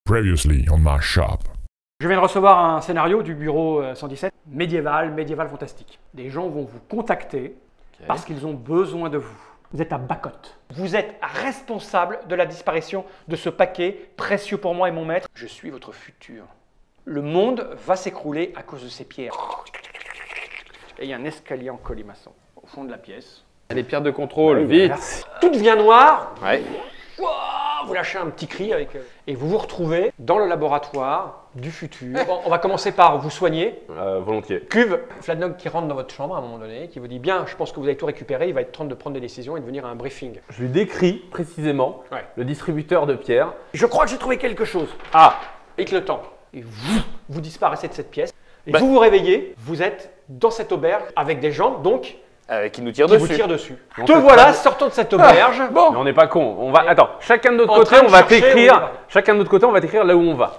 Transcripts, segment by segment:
Previously on my shop. Je viens de recevoir un scénario du bureau 117, médiéval fantastique. Des gens vont vous contacter parce qu'ils ont besoin de vous. Vous êtes à Bacotte. Vous êtes responsable de la disparition de ce paquet précieux pour moi et mon maître. Je suis votre futur. Le monde va s'écrouler à cause de ces pierres. Et il y a un escalier en colimaçon au fond de la pièce. Les pierres de contrôle, vite. Merci. Tout devient noir. Ouais. Vous lâchez un petit cri avec, et vous vous retrouvez dans le laboratoire du futur. Bon, on va commencer par vous soigner. Volontiers. Cuve, Fladnog qui rentre dans votre chambre à un moment donné, qui vous dit bien, je pense que vous avez tout récupéré, il va être temps de prendre des décisions et de venir à un briefing. Je lui décris précisément le distributeur de pierres. Je crois que j'ai trouvé quelque chose. Ah, Et que le temps. Et vous disparaissez de cette pièce. Et vous vous réveillez, vous êtes dans cette auberge avec des gens donc qui nous tire qui dessus. vous tirent dessus. On Te fait voilà pas- sortant de cette auberge. mais on n'est pas con. On va. Attends, chacun de notre En côté, train de on va chercher où on t'écrire. va. Chacun de notre côté, on va t'écrire là où on va.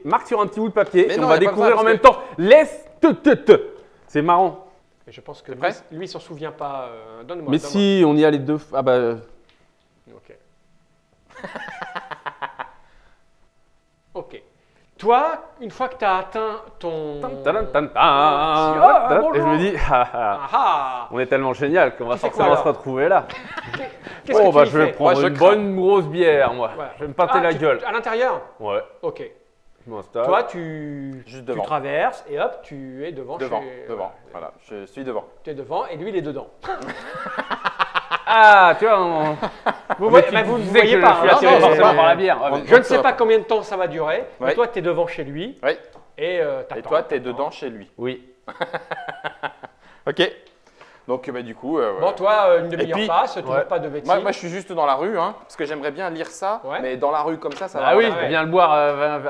Marque sur un petit bout de papier Mais et non, on va y a pas découvrir besoin, en même parce temps. Laisse te. C'est marrant. Et je pense que prêt lui il s'en souvient pas. Donne-moi. Mais si, on y a les deux. Ah bah. Ok. Ok. Toi, une fois que tu as atteint ton... Et je me dis, Ah on est tellement génial qu'on va Tu fais quoi, forcément se alors retrouver là. Qu'est-ce Oh que bah tu y je vais fais prendre Moi, je une crains. bonne grosse bière moi. Voilà. Je vais me pâter la gueule. À l'intérieur. Ouais, Ok. je m'installe. Toi, tu Juste tu devant. traverses et hop, tu es devant. Devant, chez- devant. Voilà, je suis devant. Tu es devant et lui, il est dedans. Ah, tu vois, Vous mais voyez, tu bah, vous ne sais voyez que pas. je suis hein, attiré c'est- forcément par la bière. Ouais, On- mais- Je ne sais pas combien de temps ça va durer. Mais Ouais. toi, tu es devant chez lui Oui. et Et toi, tu es dedans chez lui. Oui. Ok. Donc, bah, du coup. Bon, toi, une demi-heure puis- passe, toujours Ouais. pas de vêtements. moi, je suis juste dans la rue, hein, parce que j'aimerais bien lire ça, Ouais. mais dans la rue comme ça va. Ah oui, ouais. viens le boire,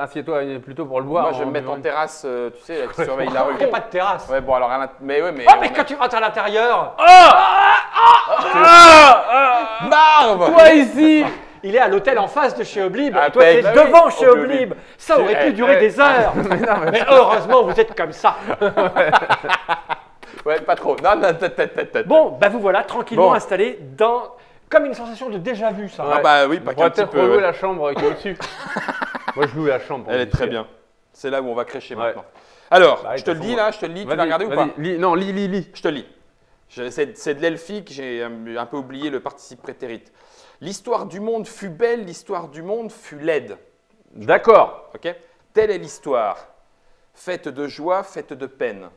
assieds-toi plutôt pour le boire. Moi, je vais me mettre en terrasse, tu sais, qui surveille la rue. Il n'y a pas de terrasse. Ouais, bon, alors, mais ouais, mais. Oh, on mais a- quand tu rentres à l'intérieur, Barbe Toi ici. il est à l'hôtel en face de chez Oblib. Ah, Et toi, tu es bah devant oui, chez Oblib. Oblib. Ça aurait pu Eh, durer eh, des heures. Mais heureusement, vous êtes comme ça. Ouais, pas trop. Non, non, Bon, bah vous voilà tranquillement Bon. installés dans... Comme une sensation de déjà vu, ça. Ah bah oui, On pas pourrait qu'un petit peut-être peu. relouer ouais. la chambre qui est au-dessus. Moi, je loue la chambre. pour Elle est visiter. très bien. C'est là où on va crécher Ouais. maintenant. Alors, Bah oui, je te de le toute dis façon, là, je te le lis, tu Vas-y, l'as regardé ou vas-y, pas lis. Non, lis. Je te lis. C'est de l'elfique, j'ai un peu oublié le participe prétérit. L'histoire du monde fut belle, l'histoire du monde fut laide. D'accord, Ok. Telle est l'histoire. Faite de joie, faite de peine.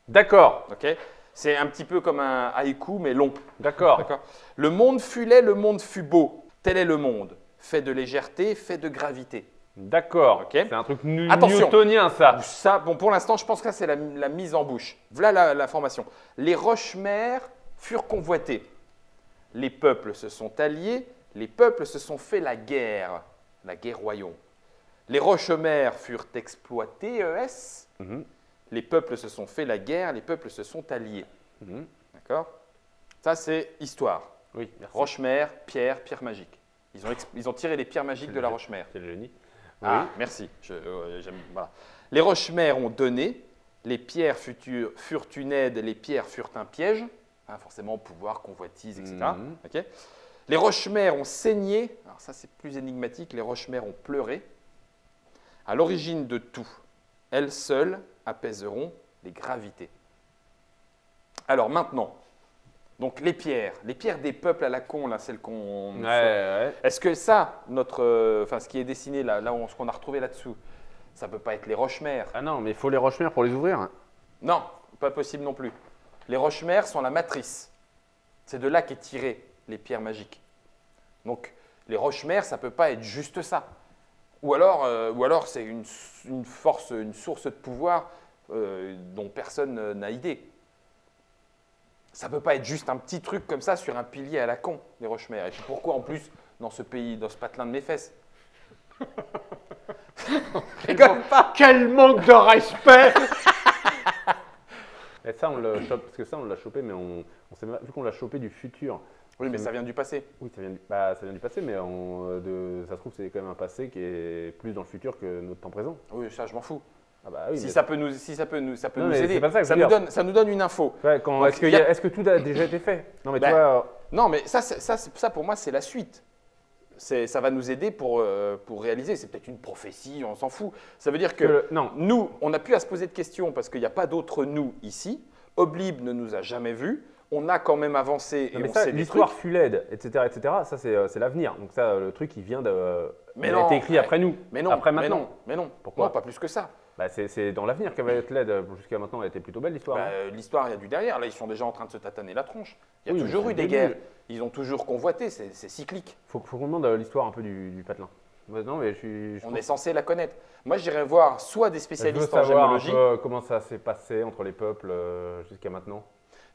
d'accord, Ok. C'est un petit peu comme un haïku, mais long. d'accord. D'accord. Le monde fut laid, le monde fut beau. Tel est le monde. Fait de légèreté, fait de gravité. D'accord. Ok. C'est un truc Attention. newtonien, ça. Ça, bon, pour l'instant, je pense que ça, c'est la mise en bouche. Voilà la formation. Les roches-mères furent convoitées. Les peuples se sont alliés. Les peuples se sont fait la guerre royaume. Les roches-mères furent exploitées, ES. Mhm. Les peuples se sont fait la guerre, les peuples se sont alliés. Mhm. D'accord. Ça, c'est histoire. Oui, merci. Roche-mère, pierre magique. Ils ont tiré les pierres magiques de la roche-mère. C'est le génie. Ah, merci. Voilà. Les roches-mères ont donné, les pierres furent une aide, les pierres furent un piège. Hein, forcément, pouvoir, convoitise, etc. Mhm. Ok. Les roches-mères ont saigné. Alors ça, c'est plus énigmatique. Les roches-mères ont pleuré. À l'origine de tout, elles seules apaiseront les gravités. Alors maintenant, donc les pierres des peuples à la con, là, celles qu'on... Ouais. Est-ce que ça, ce qui est dessiné là, ce qu'on a retrouvé là-dessous, ça peut pas être les roches-mères? Ah non, mais il faut les roches-mères pour les ouvrir. Non, pas possible non plus. Les roches-mères sont la matrice. C'est de là qu'est tiré les pierres magiques. Donc, les roches-mères, ça peut pas être juste ça. Ou alors c'est une force, une source de pouvoir dont personne n'a idée. Ça peut pas être juste un petit truc comme ça sur un pilier à la con, les roches-mères. Et puis pourquoi en plus dans ce pays, dans ce patelin de mes fesses? Rigole pas. Quel manque de respect. Et ça, on le chope, parce que ça, on l'a chopé, mais vu qu'on l'a chopé du futur. Oui, mais ça vient du passé. Oui, ça vient du passé, mais ça se trouve, c'est quand même un passé qui est plus dans le futur que notre temps présent. Oui, ça, je m'en fous. Ah bah oui, Si mais- ça peut nous aider, c'est pas ça que je veux dire. ça nous donne une info. Ouais, Donc, est-ce que tout a déjà été fait? Non, mais Ben, tu vois, Non, mais ça pour moi, c'est la suite. Ça va nous aider pour réaliser. C'est peut-être une prophétie, on s'en fout. Ça veut dire que non. nous, on n'a plus à se poser de questions parce qu'il n'y a pas d'autres nous ici. Oblib ne nous a jamais vus. On a quand même avancé et Non, mais on ça, sait des l'histoire trucs. fut laide, etc., etc. Ça, c'est l'avenir. Donc ça, le truc, il vient de. Mais il non, a été écrit après nous. Mais non, Après mais maintenant. non, mais non. Pourquoi Non, pas plus que ça. Bah, c'est dans l'avenir qu'elle va être laide. Jusqu'à maintenant, elle était plutôt belle l'histoire. Bah, hein. l'histoire, il y a du derrière. Là, ils sont déjà en train de se tataner la tronche. Il y a Oui, toujours mais eu c'est des le début. guerres. Ils ont toujours convoité. C'est cyclique. Faut qu'on demande l'histoire un peu du patelin. Ouais, non, mais je On pense- est censé la connaître. Moi, j'irais voir soit des je veux spécialistes en savoir un gémologie. peu comment ça s'est passé entre les peuples jusqu'à maintenant.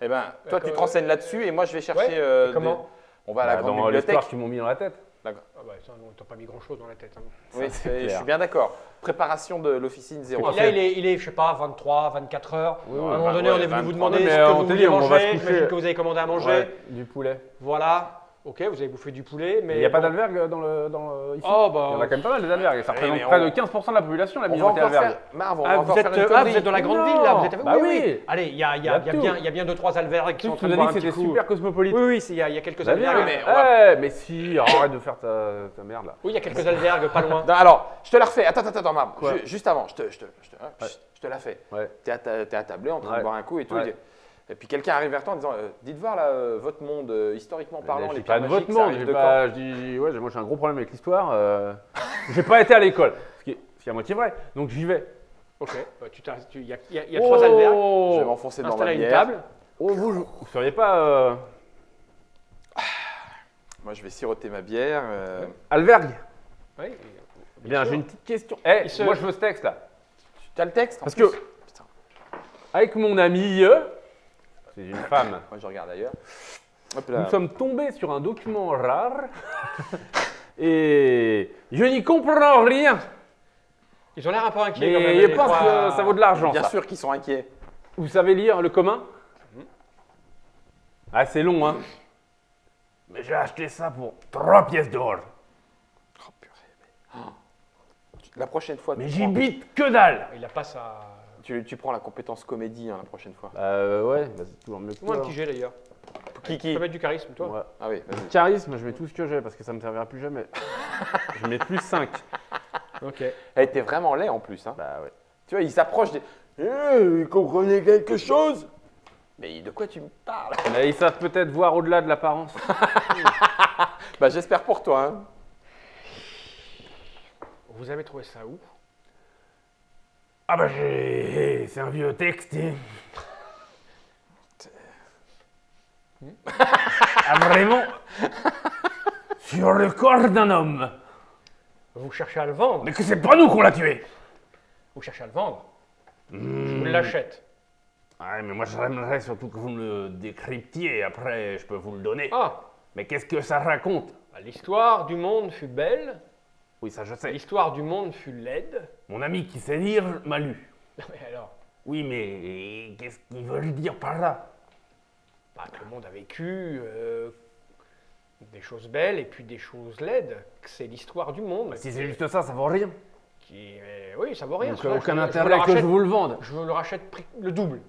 Eh ben, toi, tu te renseignes là-dessus et moi, je vais chercher. Ouais, et comment On va à la Bah, grande dans bibliothèque. l'histoire qu'ils m'ont mis dans la tête. Ah bah ça, non, t'as pas mis grand-chose dans la tête. Hein. Oui, c'est je clair. suis bien d'accord. Préparation de l'officine 0. Et là, il est, je sais pas, 23, 24 heures. Oui, à oui, un moment bah donné, ouais, on est venu vous 23. demander Mais ce que on vous te vouliez dit, on va se manger. coucher. J'imagine que vous avez commandé à manger. Ouais, du poulet. Voilà. Ok, vous avez bouffé du poulet, mais... Il n'y a pas bon. d'albergue ici. Oh, bah... Il y en a quand même pas mal des albergues. Ça Oui, représente mais près on- de 15% de la population, la On va minorité encore albergue. faire. Marv, on va Ah, encore faire une vous connerie. êtes dans la grande Non. ville, là. Vous êtes... Bah oui. Allez, il y a Il y a tout. bien 2-3 albergues qui Tu sont en train nous de as boire dit un que petit c'était coup. super cosmopolite. Oui, il y a quelques Bah bien, albergues. mais on va- mais si, arrête de faire ta merde là. Oui, il y a quelques albergues pas loin. Non, alors, je te la refais. Attends, Marv. Quoi Juste avant, je te la fais. Ouais. T'es à tablé en train de Ouais. boire un coup et tout. Ouais. Et puis quelqu'un arrive vers toi en disant dites voir là, votre monde, historiquement parlant, Je les dis pas pierres de votre magiques, ça monde, arrive j'ai de pas- je dis ouais, moi j'ai un gros problème avec l'histoire. J'ai pas été à l'école, ce qui est à moitié vrai. Donc j'y vais. Ok, bah, il y a 3 albergues. quand Je vais m'enfoncer dans Installé ma à une bière. table. Oh, vous seriez pas Moi, je vais siroter ma bière. albergue? Oui. Eh bien, sûr. j'ai une petite question. Il se- Moi je veux ce texte là. Tu as le texte en Parce plus que avec mon ami, c'est une femme, Moi, je regarde ailleurs. Hop là. nous sommes tombés sur un document rare et je n'y comprends rien. Ils ont l'air un peu inquiets quand même. Mais je les pense trois- que ça vaut de l'argent. Bien ça. sûr qu'ils sont inquiets. Vous savez lire le commun? Ah, c'est long, hein. Mais j'ai acheté ça pour 3 pièces d'or. Oh, purée. La prochaine fois, Mais tu j'y prends- bite que dalle. Il a pas sa... tu prends la compétence comédie hein, la prochaine fois. Ouais, bah, c'est toujours mieux que Moi, un toi. petit jet d'ailleurs. Qui Tu peux mettre du charisme, toi. Ouais. Ah oui, vas-y. Charisme, je mets tout ce que j'ai parce que ça me servira plus jamais. Je mets plus 5. Ok. Elle était vraiment laid en plus. Hein. Bah ouais. Tu vois, il s'approche des. Vous comprenez quelque chose? Mais de quoi tu me parles? Mais ils savent peut-être voir au-delà de l'apparence. Bah, j'espère pour toi. Hein. Vous avez trouvé ça où? Ah bah c'est un vieux texte. Ah vraiment? Sur le corps d'un homme. Vous cherchez à le vendre? Mais que c'est pas nous qu'on l'a tué. Vous cherchez à le vendre? Je vous l'achète. Ouais, mais moi j'aimerais surtout que vous me le décryptiez, après je peux vous le donner. Ah, Mais qu'est-ce que ça raconte? l'histoire du monde fut belle, Oui, ça je sais. l'histoire du monde fut laide. Mon ami qui sait lire m'a lu. Mais alors, Oui, mais qu'est-ce qu'ils veulent dire par là? bah, que le monde a vécu des choses belles et puis des choses laides. Que c'est l'histoire du monde. Si c'est juste ça, ça vaut rien. Oui, ça vaut rien. Donc celui-là, aucun je intérêt le que rachète- je vous le vende. Je le rachète le double.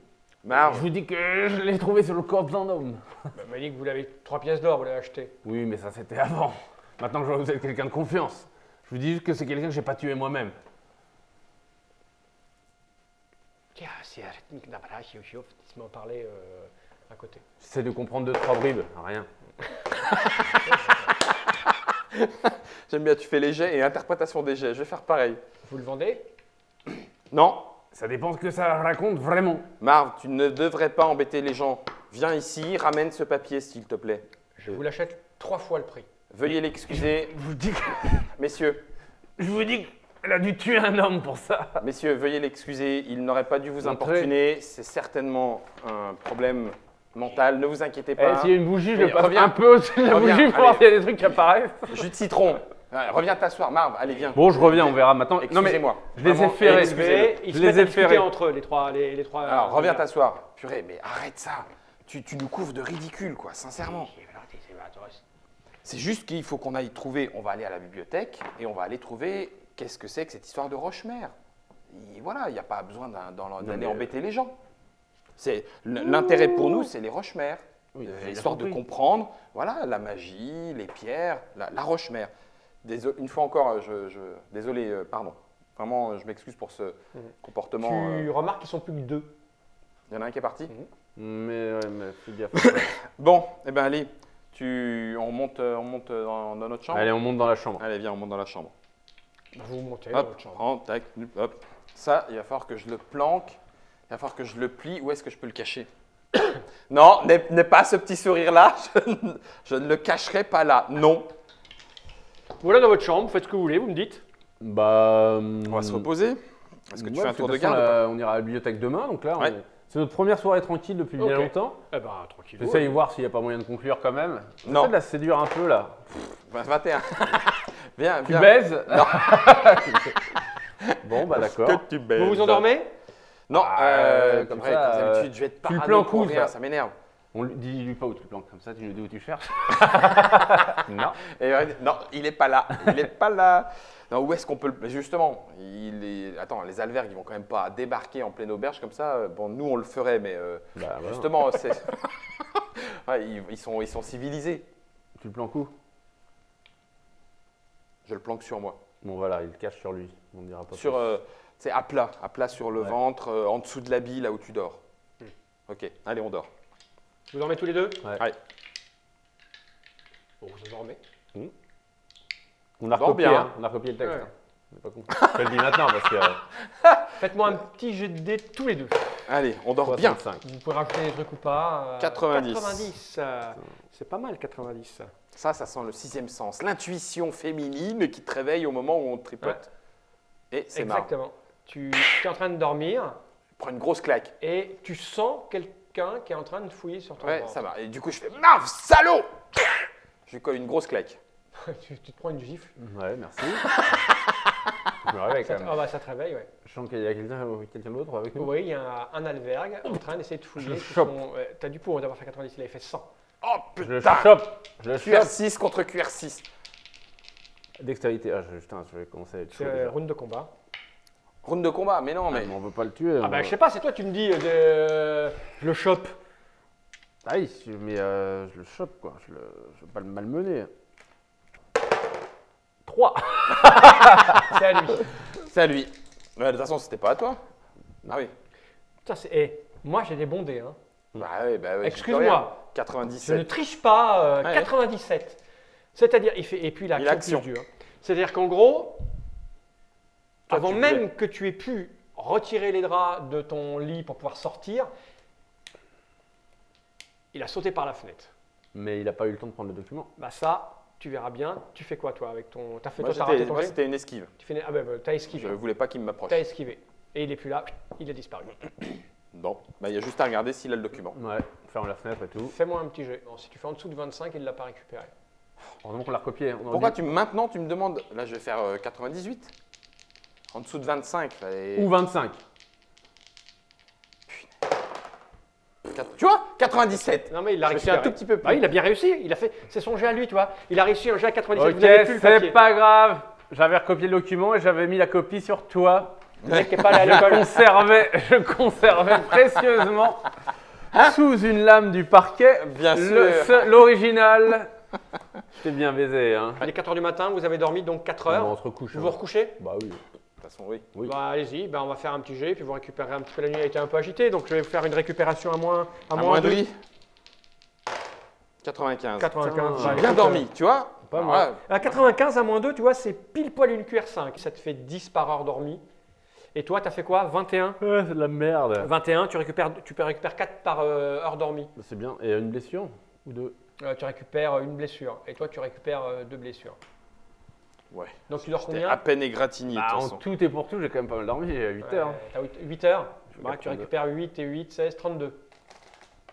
Marv, Je vous dis que je l'ai trouvé sur le corps d'un homme. Bah, m'a dit que vous l'avez 3 pièces d'or, vous l'avez acheté. Oui, mais ça c'était avant. Maintenant je vois que vous êtes quelqu'un de confiance. Je vous dis juste que c'est quelqu'un que j'ai pas tué moi-même. Tiens, c'est ils m'en parlaient à côté. J'essaie de comprendre 2-3 bribes. Rien. j'aime bien, tu fais les jets et interprétation des jets. Je vais faire pareil. Vous le vendez? Non, Ça dépend ce que ça raconte vraiment. Marv, tu ne devrais pas embêter les gens. Viens ici, ramène ce papier, s'il te plaît. Je vous l'achète 3 fois le prix. Veuillez l'excuser, Je vous dis que... messieurs. Je vous dis qu'elle a dû tuer un homme pour ça. Messieurs, veuillez l'excuser. Il n'aurait pas dû vous Entrez. importuner. C'est certainement un problème mental. Ne vous inquiétez Eh, pas. s'il y a une bougie, je le Mais passe reviens. un peu au-dessus de la Reviens, bougie pour voir allez. s'il y a des trucs qui apparaissent. Jus de citron. Ouais, reviens t'asseoir, Marv, allez, viens. Bon, je reviens, on verra maintenant. Non, mais Excusez-moi. je les ai Vraiment, ferrés. excusez-le. Ils Je se les mettent à ai discuter ferrés. entre eux, les trois. Alors, reviens t'asseoir. Purée, mais arrête ça. Tu nous couvres de ridicule, quoi, sincèrement. C'est juste qu'il faut qu'on aille trouver, on va aller à la bibliothèque et on va aller trouver qu'est-ce que c'est que cette histoire de Rochemer. Et voilà, il n'y a pas besoin d'aller embêter les gens. L'intérêt pour nous, c'est les Rochemer. Oui, j'ai bien Histoire de compris. comprendre, voilà, la magie, les pierres, la Rochemer. Une fois encore, désolé, pardon. Vraiment, je m'excuse pour ce comportement. Tu remarques qu'ils sont plus que 2. Il y en a un qui est parti. Mais fais gaffe. Bon, eh ben allez, on monte dans notre chambre. Allez, on monte dans la chambre. Allez, viens, on monte dans la chambre. Vous montez dans Hop, votre chambre. prends, tac, hop. Ça, il va falloir que je le planque. Il va falloir que je le plie. Où est-ce que je peux le cacher? Non, n'est pas ce petit sourire-là. Je ne le cacherai pas là. Non. Voilà dans votre chambre, faites ce que vous voulez, vous me dites. Bah. On va se reposer. Est-ce que tu ouais, fais un parce tour que de toute façon, garde ou là, on ira à la bibliothèque demain, donc là, Ouais. c'est notre première soirée tranquille depuis bien Ok. longtemps. Eh ben, tranquille. J'essaye de voir s'il n'y a pas moyen de conclure quand même. Non. J'essaie de la séduire un peu là. pas 21. Viens, Tu viens. baises Bon, bah d'accord. Que tu baises. Vous vous endormez? Non, comme purée, ça, comme d'habitude, je vais être tu le parano planques pour où, rien, ça ça m'énerve. Dis-lui pas où tu le planques, comme ça tu nous dis où tu cherches. Non. Non, il n'est pas là. Il n'est pas là. Non, où est-ce qu'on peut le. Mais justement, attends, les albergues, ils vont quand même pas débarquer en pleine auberge comme ça. Bon, nous, on le ferait, mais Bah, voilà. justement, ouais, ils sont civilisés. Tu le planques où? Je le planque sur moi. Bon voilà, il le cache sur lui. On ne dira pas Sur, plus. c'est à plat sur le Ouais. ventre, en dessous de l'habit, là où tu dors. Ok, allez, on dort. Vous dormez tous les deux? Ouais. Allez. Bon, vous endormez. On a dort recopié, bien. hein. On a recopié le texte. Ouais. Hein. On est pas con. Je te le dis maintenant parce que Faites-moi un petit jet de dés tous les deux. Allez, on dort bien. 65. Vous pouvez rajouter des trucs ou pas. 90. 90. C'est pas mal, 90. Ça sent le sixième sens. L'intuition féminine qui te réveille au moment où on te tripote. Et c'est marrant. Exactement. Tu es en train de dormir Prends une grosse claque. et tu sens quelqu'un qui est en train de fouiller sur ton Ouais, ventre. ça va. Et du coup, je fais Marv, salaud! Je lui colle une grosse claque. tu te prends une gifle. Ouais, merci. Je me réveille quand même. Ah bah ça te réveille, ouais. Je sens qu'il y a quelqu'un d'autre avec nous. Oui, il y a un albergue en train d'essayer de fouiller. Je chope. T'as du pour d'avoir fait 90, il avait fait 100. Oh Je le putain! chope. Je le chope. QR6 contre QR6. Dextérité. Ah, putain, je vais commencer à être chaud. C'est déjà. round de combat. Round de combat, mais non, Ah, mais. mais on veut pas le tuer. Ah bah je sais pas, c'est toi, tu me dis je le chope. Ah oui, mais je le chope quoi. Je veux pas le malmener. 3. C'est à lui. C'est à lui. Mais de toute façon, c'était pas à toi. Ah oui. Putain, moi j'ai des bons dés. Hein. Bah oui, j'y peux rien. Excuse-moi, je ne 97. triche pas. Ouais. 97. C'est-à-dire, et puis Il a action. plus dur. C'est-à-dire qu'en gros, Toi, avant tu même voulais. que tu aies pu retirer les draps de ton lit pour pouvoir sortir, il a sauté par la fenêtre. Mais il a pas eu le temps de prendre le document. Bah ça, tu verras bien. Tu fais quoi toi avec ton... T'as fait Moi, toi, t'as raté ton moi, jet. c'était une esquive. Tu fais... Ah bah t'as Je esquivé. voulais pas qu'il m'approche. T'as esquivé. Et il est plus là, il a disparu. Bon, bah, il y a juste à regarder s'il a le document. Ouais, ferme la fenêtre et tout. Fais-moi un petit jet. Bon, si tu fais en dessous de 25, il ne l'a pas récupéré. Heureusement qu'on l'a recopié. On aurait Pourquoi dit- maintenant tu me demandes. Là, je vais faire 98. En dessous de 25. fallait- Ou 25. Tu vois 97. Non mais il l'a Je me suis récupéré. un tout petit peu plus. Ah, il a bien réussi. Il a fait. C'est son jet à lui, tu vois. Il a réussi un jet à 97. Ok, vous n'avez plus le papier. c'est pas grave. J'avais recopié le document et j'avais mis la copie sur toi. Le mec n'est pas allé à l'école. Je conservais précieusement sous une lame du parquet Bien sûr. l'original. Je t'ai bien baisé, hein. Il est 4h du matin, vous avez dormi donc 4 heures. On se recouche. Vous vous recouchez? Bah oui. De toute façon, oui. Oui. Bah allez-y, on va faire un petit jet, puis vous récupérez un petit peu. La nuit a été un peu agitée, donc je vais vous faire une récupération à moins Amoindri. 95. 95. J'ai Bah, Bien écoute, dormi, tu vois. Pas Alors mal. là, À 95 à moins 2, tu vois, c'est pile poil une QR5. Ça te fait 10 par heure dormie. Et toi, tu as fait quoi? 21? Ouais, c'est de la merde. 21, tu récupères 4 par heure dormie. C'est bien. Et une blessure ou deux? Tu récupères une blessure. Et toi, tu récupères 2 blessures. Ouais. Donc tu dors J'étais combien? à peine égratigné, de Bah, toute en façon. tout et pour tout, j'ai quand même pas mal dormi. J'ai 8 heures. T'as 8 heures. Je Bah, vais tu prendre récupères 8 et 8, 16, 32.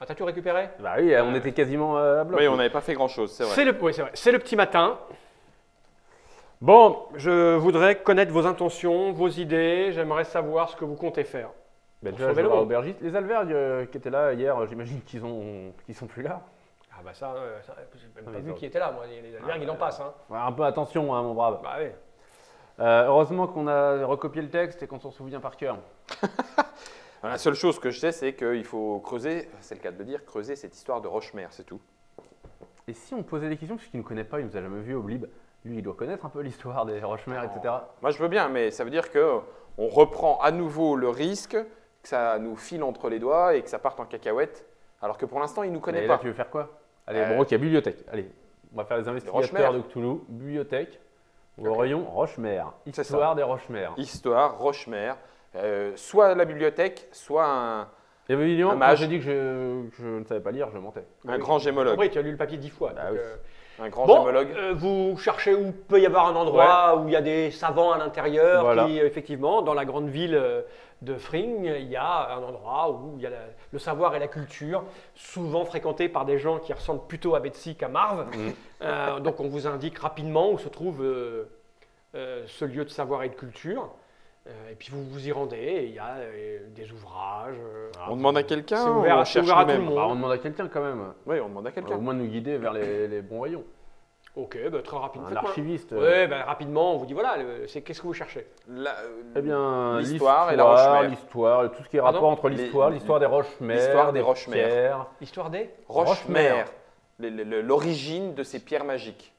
Ah, t'as tout récupéré? Bah oui, on était quasiment à bloc. Oui, on n'avait pas fait grand-chose, c'est vrai. C'est le petit matin. Bon, Je voudrais connaître vos intentions, vos idées. J'aimerais savoir ce que vous comptez faire. ben Pour déjà, je sauver vais le voir monde. l'aubergiste. Les albergues qui étaient là hier, j'imagine qu'ils sont plus là. Ah bah ça, j'ai même Ah, pas mais vu ça- qui était là. Moi, les albergues, il en passe. Hein. Ouais, un peu attention, hein, mon brave. Bah oui. Heureusement qu'on a recopié le texte et qu'on s'en souvient par cœur. La seule chose que je sais, c'est qu'il faut creuser, c'est le cas de le dire, creuser cette histoire de Rochemer, c'est tout. Et si on posait des questions, parce qu'il ne nous connaît pas, il nous a jamais vu au Blib, lui il doit connaître un peu l'histoire des Rochemer, etc. Moi, je veux bien, mais ça veut dire qu'on reprend à nouveau le risque, que ça nous file entre les doigts et que ça parte en cacahuète, alors que pour l'instant, il ne nous connaît Et pas. là, tu veux faire quoi? Allez, bon, ok, bibliothèque. Allez, on va faire les investigateurs Rochemer. de Cthulhu, bibliothèque, au Ok. rayon Rochemer, C'est histoire des Rochemer. Histoire, Rochemer, soit la bibliothèque, soit Et évidemment, Un quand mage. j'ai dit que je ne savais pas lire, je mentais. un grand gémologue. Oui, tu as lu le papier 10 fois. Bah donc, oui. Un grand Bon, gémologue. vous cherchez où peut y avoir un endroit où il y a des savants à l'intérieur, Voilà. qui effectivement, dans la grande ville de Fring, il y a un endroit où il y a le savoir et la culture, souvent fréquenté par des gens qui ressemblent plutôt à Betsy qu'à Marv. Donc on vous indique rapidement où se trouve ce lieu de savoir et de culture. Et puis vous vous y rendez, et il y a des ouvrages. On demande à quelqu'un c'est ou ouvert, on c'est cherche ouvert à tout le nous-mêmes monde. Bah, on demande à quelqu'un quand même. Oui, on demande à Au quelqu'un. moins de nous guider vers les bons rayons. Ok, bah, très rapidement. Un archiviste. Oui, rapidement, on vous dit voilà, qu'est-ce que vous cherchez? Eh bien, l'histoire et la Rochemer. l'histoire, tout ce qui est Pardon rapport entre Les- l'histoire des Rochemer, l'histoire des Rochemer. pierres. L'histoire des. Rochemer, l'origine de ces pierres magiques.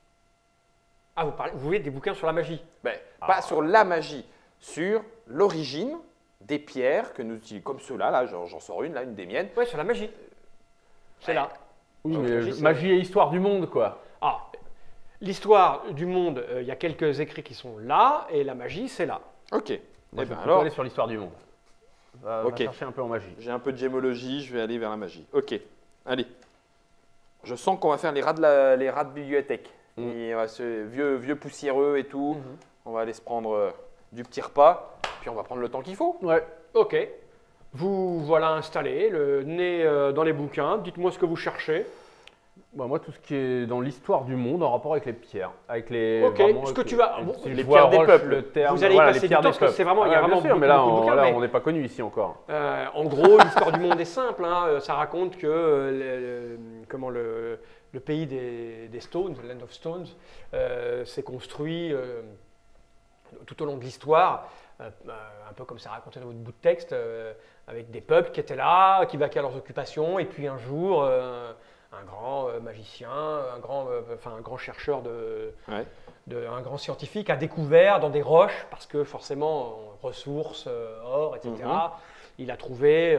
Ah, vous voulez des bouquins sur la magie? Ben, pas sur la magie, sur l'origine des pierres que nous utilisons, comme ceux-là, là, j'en sors une, là, une des miennes. Oui, sur la magie. C'est là. Oui, Donc, mais magie, c'est- magie et histoire du monde, quoi. Ah, l'histoire du monde, il y a quelques écrits qui sont là, et la magie, c'est là. Ok. Moi, Eh je vais ben plutôt alors, aller sur l'histoire du monde. Va Ok. chercher un peu en magie. j'ai un peu de gémologie, je vais aller vers la magie. Ok, allez. Je sens qu'on va faire les rats de bibliothèque. Et, ce vieux poussiéreux et tout. On va aller se prendre du petit repas, puis on va prendre le temps qu'il faut. Ouais. Ok. Vous voilà installé, le nez dans les bouquins. Dites-moi ce que vous cherchez. Bah, moi, tout ce qui est dans l'histoire du monde en rapport avec les pierres. Avec les, Ok, vraiment, ce que avec tu les- vas- si les je vois pierres des Roche, peuples. le terme, Vous allez y voilà, passer les du pierres temps, des parce que peuples. c'est vraiment- il y a bien vraiment sûr, mais là, beaucoup de bouquins, mais- on n'est pas connu ici encore. En gros, l'histoire du monde est simple. Hein. Ça raconte que le pays des Stones, le Land of Stones, s'est construit tout au long de l'histoire, un peu comme c'est raconté dans votre bout de texte, avec des peuples qui étaient là, qui vaquaient à leurs occupations, et puis un jour, un grand magicien, un grand chercheur Ouais. un grand scientifique a découvert dans des roches, parce que forcément, ressources, or, etc., il a trouvé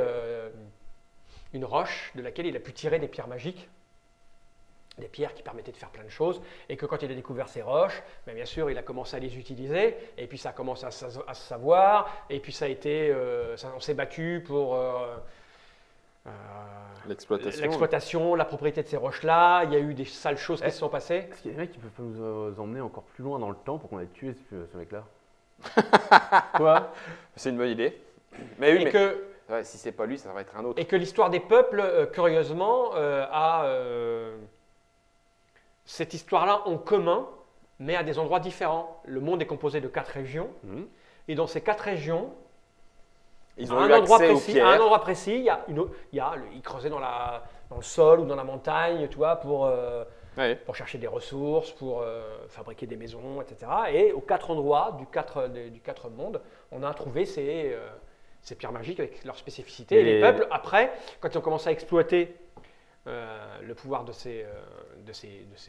une roche de laquelle il a pu tirer des pierres magiques, des pierres qui permettaient de faire plein de choses, et que quand il a découvert ces roches, ben bien sûr, il a commencé à les utiliser, et puis ça a commencé à se savoir, et puis ça a été, on s'est battu pour l'exploitation, la propriété de ces roches-là. Il y a eu des sales choses qui se sont passées. Est-ce qu'il y a des mecs qui peuvent pas nous emmener encore plus loin dans le temps pour qu'on ait tué ce mec-là? Quoi? C'est une bonne idée. Mais oui, Et mais que ouais, si c'est pas lui, ça va être un autre. Et que l'histoire des peuples, curieusement, a cette histoire-là en commun, mais à des endroits différents. Le monde est composé de 4 régions, et dans ces 4 régions, Ils à ont un eu endroit accès aux précis, à un pierres. endroit précis, ils creusaient dans le sol ou dans la montagne, tu vois, pour Ouais. chercher des ressources, pour fabriquer des maisons, etc. Et aux 4 endroits du 4 mondes, on a trouvé ces pierres magiques avec leurs spécificités. Et les peuples, après, quand ils ont commencé à exploiter le pouvoir de ces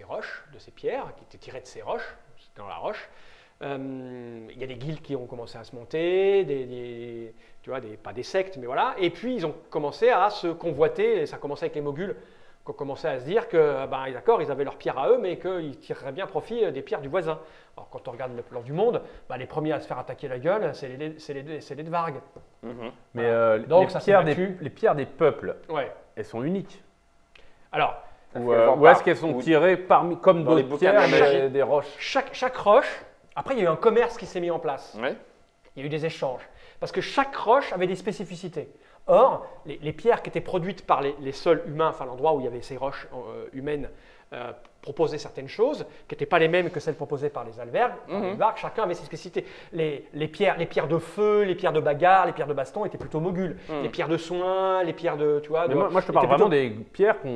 roches, de ces pierres, qui étaient tirées de ces roches, c'était dans la roche, il y a des guildes qui ont commencé à se monter, tu vois, pas des sectes, mais voilà. Et puis, ils ont commencé à se convoiter, et ça a commencé avec les moguls, qui ont commencé à se dire que, d'accord, ils avaient leurs pierres à eux, mais qu'ils tireraient bien profit des pierres du voisin. Alors, quand on regarde le plan du monde, les premiers à se faire attaquer la gueule, c'est les Dvargs. Mais Donc, ça s'est battu. les pierres des peuples, Ouais. elles sont uniques. Alors, Ou qu'elles vont ou est-ce pas- qu'elles sont ou- tirées comme dans les d'autres bouquins de pierres, magie. mais des roches? chaque roche, après, il y a eu un commerce qui s'est mis en place. Ouais. Il y a eu des échanges. Parce que chaque roche avait des spécificités. Or, les pierres qui étaient produites par les sols humains, enfin l'endroit où il y avait ces roches humaines, proposaient certaines choses qui n'étaient pas les mêmes que celles proposées par les albergues. Chacun avait ses spécificités. Les pierres de feu, les pierres de bagarre, les pierres de baston étaient plutôt mogules. Les pierres de soin, les pierres de… Tu vois, Mais moi, je te parle vraiment des pierres qui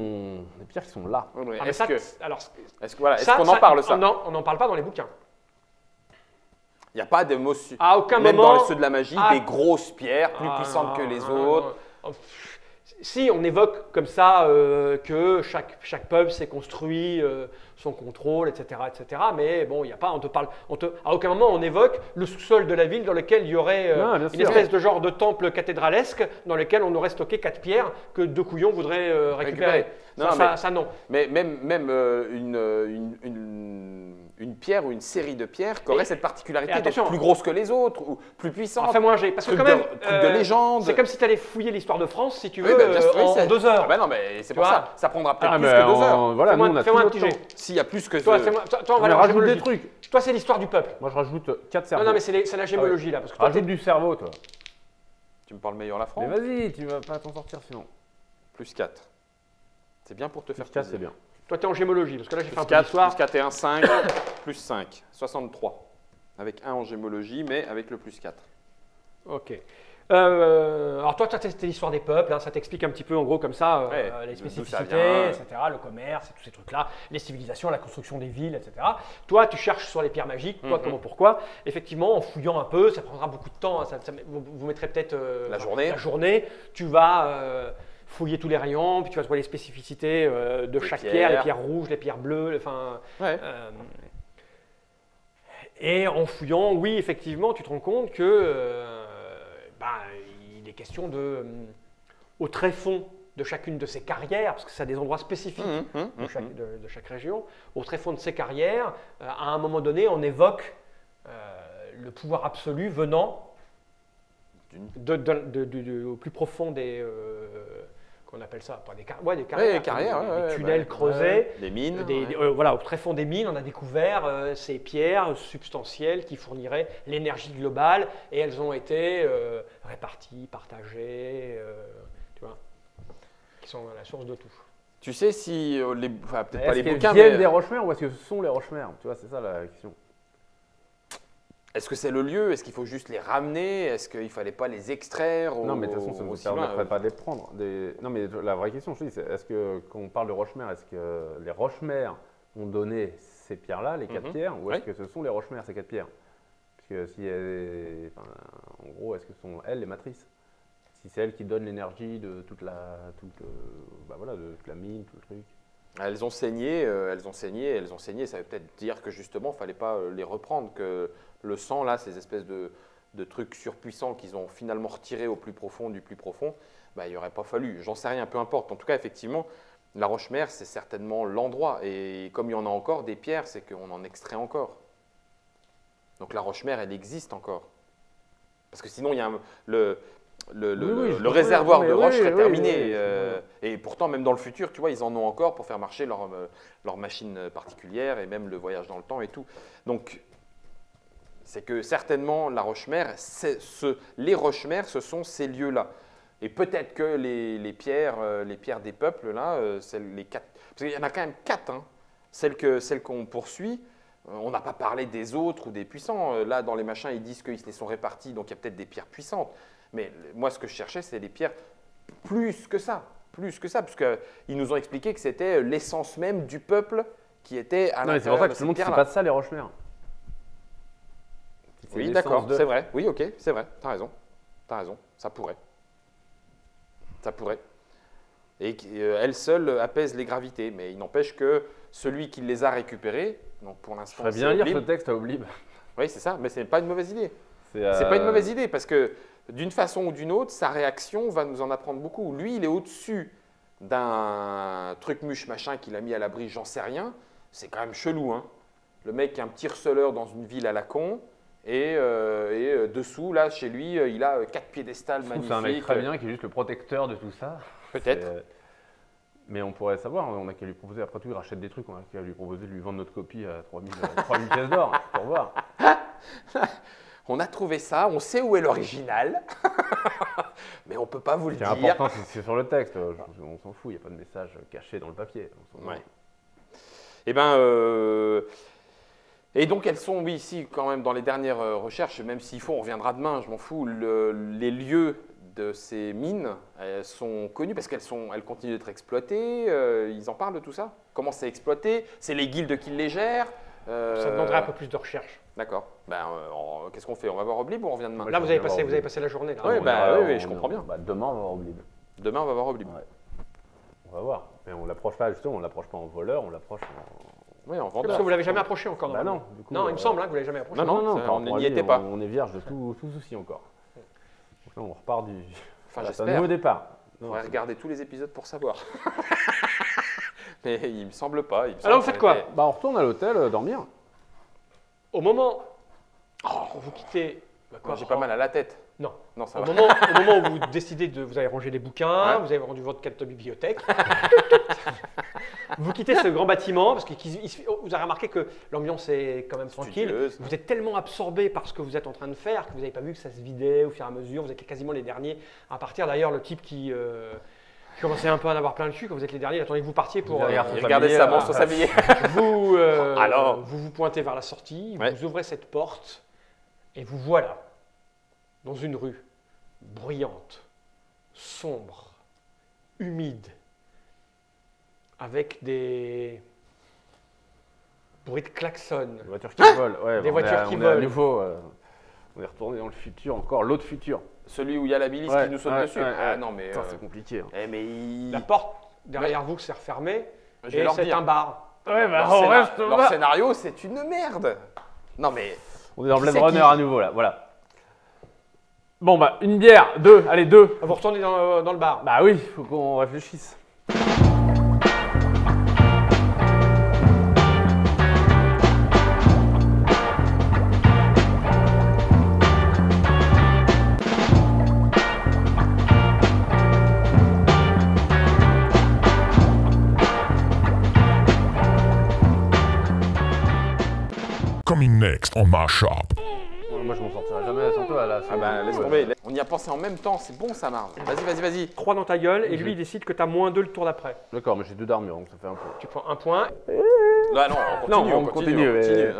sont là. Est-ce ça, qu'on en parle ça? Non, on n'en parle pas dans les bouquins. Il n'y a pas d'émotion. À aucun même moment, dans ceux de la magie, des grosses pierres plus puissantes que les autres. Si, on évoque comme ça que chaque peuple s'est construit son contrôle, etc., etc. Mais bon, il n'y a pas, à aucun moment on évoque le sous-sol de la ville dans lequel il y aurait une espèce de genre de temple cathédralesque dans lequel on aurait stocké 4 pierres que 2 couillons voudraient récupérer. Ça, non. Mais même une pierre ou une série de pierres qui aurait cette particularité d'être plus grosse que les autres ou plus puissante. Fais-moi un jet. Parce que quand même, truc de légende. C'est comme si tu allais fouiller l'histoire de France, si tu veux, en 2 heures. Non, mais c'est pour ça. Ça prendra peut-être plus que 2 heures. Voilà, fais-moi un petit jet. S'il y a plus que toi, on va rajoute des trucs. Toi, c'est l'histoire du peuple. Moi, je rajoute 4 cerveaux. Non, mais c'est la gémologie là. Parce que toi, rajoute du cerveau, toi. Tu me parles meilleur la France. Mais vas-y, tu vas pas t'en sortir sinon. Plus 4. C'est bien pour te faire plus 4, c'est bien. Toi, tu es en gémologie, parce que là, j'ai fait un peu 4, d'histoire. plus 4 et 1, 5, plus 5, 63. Avec 1 en gémologie, mais avec le plus 4. Ok. Alors toi, c'était l'histoire des peuples, hein, ça t'explique un petit peu en gros comme ça les spécificités, etc., le commerce et tous ces trucs-là, les civilisations, la construction des villes, etc. Toi, tu cherches sur les pierres magiques, quoi, comment, pourquoi. Effectivement, en fouillant un peu, ça prendra beaucoup de temps, hein, vous mettrez peut-être la journée, tu vas… fouiller tous les rayons, puis tu vas trouver les spécificités de chaque pierre, les pierres rouges, les pierres bleues, enfin… et en fouillant, oui, effectivement, tu te rends compte que il est question au tréfonds de chacune de ces carrières, parce que c'est à des endroits spécifiques de chaque région, au tréfonds de ces carrières, à un moment donné, on évoque le pouvoir absolu venant au plus profond des… qu'on appelle ça, pas des carrières, des tunnels creusés, des mines. Voilà, au tréfonds des mines, on a découvert ces pierres substantielles qui fourniraient l'énergie globale et elles ont été réparties, partagées, tu vois, qui sont la source de tout. Tu sais si peut-être pas les bouquins, est-ce qu'elles viennent des roches-mères ou est-ce que ce sont les roches-mères? Tu vois, c'est ça la question. Est-ce que c'est le lieu? Est-ce qu'il faut juste les ramener? Est-ce qu'il ne fallait pas les extraire? Non, mais de toute façon, ça ne nous permettrait pas de les prendre. Non, mais la vraie question, je te dis, c'est est-ce que quand on parle de roches-mères, est-ce que les roches-mères ont donné ces pierres-là, les 4 pierres, ou est-ce que ce sont les roches-mères, ces 4 pierres? Parce que si en gros, est-ce que ce sont elles les matrices? Si c'est elles qui donnent l'énergie de toute la mine, tout le truc. Elles ont saigné, ça veut peut-être dire que justement, il ne fallait pas les reprendre, que le sang, là, ces espèces de trucs surpuissants qu'ils ont finalement retirés au plus profond du plus profond, il n'y aurait pas fallu. J'en sais rien, peu importe. En tout cas, effectivement, la roche-mère, c'est certainement l'endroit. Et comme il y en a encore des pierres, c'est qu'on en extrait encore. Donc la roche-mère, elle existe encore. Parce que sinon, il y a le réservoir de roche serait terminé. Et pourtant, même dans le futur, tu vois, ils en ont encore pour faire marcher leur machine particulière et même le voyage dans le temps et tout. Donc, c'est que certainement, la roche-mère, les roches-mères, ce sont ces lieux-là. Et peut-être que les pierres des peuples, là, les 4, parce qu'il y en a quand même 4, hein, celles qu'on poursuit. On n'a pas parlé des autres ou des puissants. Là, dans les machins, ils disent qu'ils les sont répartis, donc il y a peut-être des pierres puissantes. Mais moi, ce que je cherchais, c'est des pierres plus que ça, parce qu'ils nous ont expliqué que c'était l'essence même du peuple qui était à l'intérieur. C'est pour ça que je te montre que c'est pas ça les roches-mères. Oui, d'accord, c'est vrai. Oui, ok, c'est vrai. T'as raison. Ça pourrait. Et elle seule apaise les gravités, mais il n'empêche que celui qui les a récupérées, donc pour l'instant, c'est bien lire ce texte à Oblib. Oui, c'est ça, mais c'est pas une mauvaise idée. C'est pas une mauvaise idée parce que d'une façon ou d'une autre, sa réaction va nous en apprendre beaucoup. Lui, il est au-dessus d'un truc muche machin qu'il a mis à l'abri, j'en sais rien. C'est quand même chelou, hein. Le mec est un petit receleur dans une ville à la con et dessous, là, chez lui, il a 4 piédestals magnifiques. C'est un mec très bien qui est juste le protecteur de tout ça. Peut-être. Mais on pourrait savoir, on n'a qu'à lui proposer, après tout, il rachète des trucs, on n'a qu'à lui proposer de lui vendre notre copie à 3000 pièces d'or, pour voir. On a trouvé ça, on sait où est l'original, mais on ne peut pas vous le dire. Ce qui est important, c'est sur le texte, on s'en fout, il n'y a pas de message caché dans le papier. Ouais. Eh ben, et donc elles sont, oui, ici quand même dans les dernières recherches, même s'il faut, on reviendra demain, je m'en fous, les lieux de ces mines elles sont connus parce qu'elles continuent d'être exploitées, ils en parlent de tout ça? Comment c'est exploité? C'est les guildes qui les gèrent? Ça demanderait un peu plus de recherche. D'accord. Ben, qu'est-ce qu'on fait? On va voir Oblib ou on revient demain? Là, vous avez passé la journée. Là. Oui, oui, je comprends bien. Bah, demain, on va voir Oblib. Demain, on va voir Oblib. Ouais. On va voir. Mais on l'approche pas, justement, on l'approche pas en voleur, on l'approche en... Oui, en vendeur. Parce que vous l'avez jamais approché encore. Bah non, du coup, non, il me semble que vous l'avez jamais approché. Non, on n'y était pas. On est vierge de tout souci encore. Donc là, on repart du... Enfin, c'est un j'espère. nouveau départ. On va regarder tous les épisodes pour savoir. Mais il me semble pas. Alors, vous faites quoi? Bah, on retourne à l'hôtel dormir. Au moment où vous quittez... J'ai pas mal à la tête. Non. Non, ça Au va. moment où vous décidez de... Vous avez rangé les bouquins, Ouais. vous avez rendu votre carte de bibliothèque. Vous quittez ce grand bâtiment, parce que vous avez remarqué que l'ambiance est quand même tranquille. Studieuse. Vous êtes tellement absorbé par ce que vous êtes en train de faire que vous n'avez pas vu que ça se vidait au fur et à mesure. Vous êtes quasiment les derniers à partir. D'ailleurs, le type qui commençait un peu à en avoir plein le cul, quand vous êtes les derniers, il attendait que vous partiez pour... Regardez ça, bon, sans s'habiller. vous vous pointez vers la sortie, Ouais. vous ouvrez cette porte et vous voilà dans une rue bruyante, sombre, humide, avec des bruits de klaxons. Des voitures qui volent. Ouais, Des voitures qui on est à volent. nouveau, on est retourné dans le futur, encore l'autre futur. Celui où il y a la milice Ouais, qui nous saute ouais, dessus. ouais, Ah ouais. non, mais. Putain, c'est compliqué. Hein. Mais il... La porte derrière vous s'est refermée Je vais et leur c'est dire. un bar. Ouais, bah, Leur, on scénar- reste leur là. scénario, c'est une merde. Non, mais. On est dans Qui Blade c'est Runner qui à nouveau, là, voilà. Bon, bah, une bière, deux, allez, deux. Vous retournez dans le bar. Bah oui, faut qu'on réfléchisse. Coming next on my shop. Moi, je m'en sortirai jamais sans toi, là. Ah bah, laisse tomber. On y a pensé en même temps, c'est bon ça, Marv. Vas-y. 3 dans ta gueule et lui il décide que tu as moins 2 le tour d'après. D'accord, mais j'ai deux d'armure, donc ça fait un point. Tu prends un point. Là, non, on continue. on continue, mais- ouais.